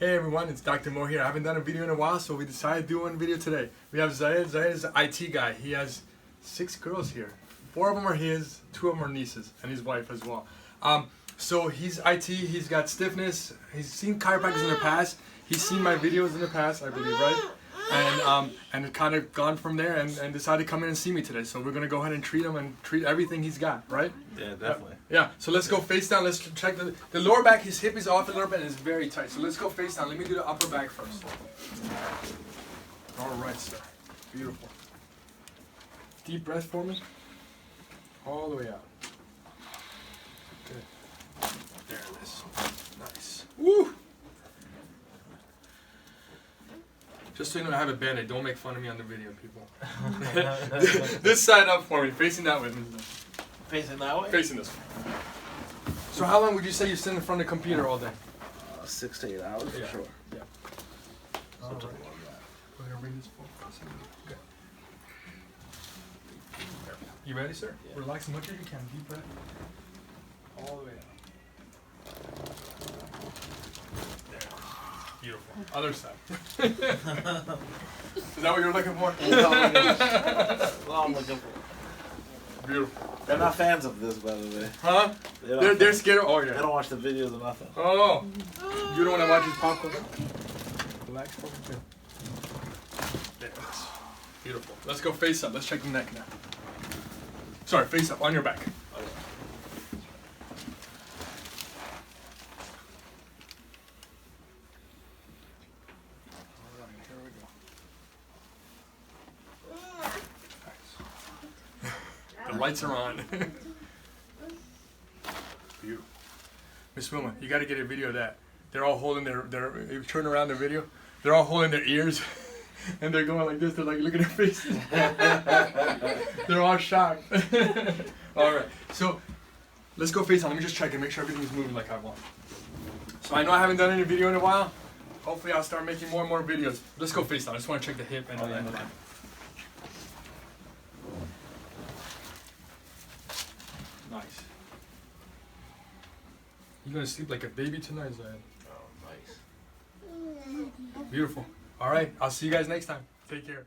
Hey everyone, it's Dr. Mo here. I haven't done a video in a while, so we decided to do one video today. We have Zayed. Zayed is an IT guy. He has 6 girls here. 4 of them are his, 2 of them are nieces, and his wife as well. So he's IT, he's got stiffness, he's seen chiropractors in the past, he's seen my videos in the past, I believe, right? And it kind of gone from there and decided to come in and see me today. So we're going to go ahead and treat him and treat everything he's got, right? Yeah, definitely. Yeah, so let's go face down. Let's check the lower back. His hip is off a little bit and it's very tight. So let's go face down. Let me do the upper back first. All right, sir. Beautiful. Deep breath for me. All the way out. Good. There it is. Nice. Woo! Just so you know, I have a band-aid. Don't make fun of me on the video, people. This side up for me. Facing that way. Facing that way? Facing this way. So how long would you say you sit in front of the computer all day? 6 to 8 hours for sure. Yeah. All right. Go ahead and bring this forward. Okay. You ready, sir? Yeah. Relax as much as you can. Deep breath. All the way out. There. Beautiful. Other side. Is that what you're looking for? That's what I'm looking for. Beautiful. They're not fans of this, by the way. Huh? They're scared of, oh yeah. They don't watch the videos or nothing. Oh. You don't want to watch his popcorn? Relax for me too. There it is. Beautiful. Let's go face up. Let's check the neck now. Sorry, face up on your back. Okay. The lights are on. Beautiful. Miss Wilma, you got to get a video of that. They're all holding their if you turn around the video, they're all holding their ears and they're going like this. They're like, look at their faces. They're all shocked. All right, so let's go face on. Let me just check and make sure everything's moving like I want. So I know I haven't done any video in a while. Hopefully I'll start making more and more videos. Let's go face on. I just want to check the hip and the leg. Nice. You're gonna sleep like a baby tonight, Zayed. Oh, nice. Beautiful. All right, I'll see you guys next time. Take care.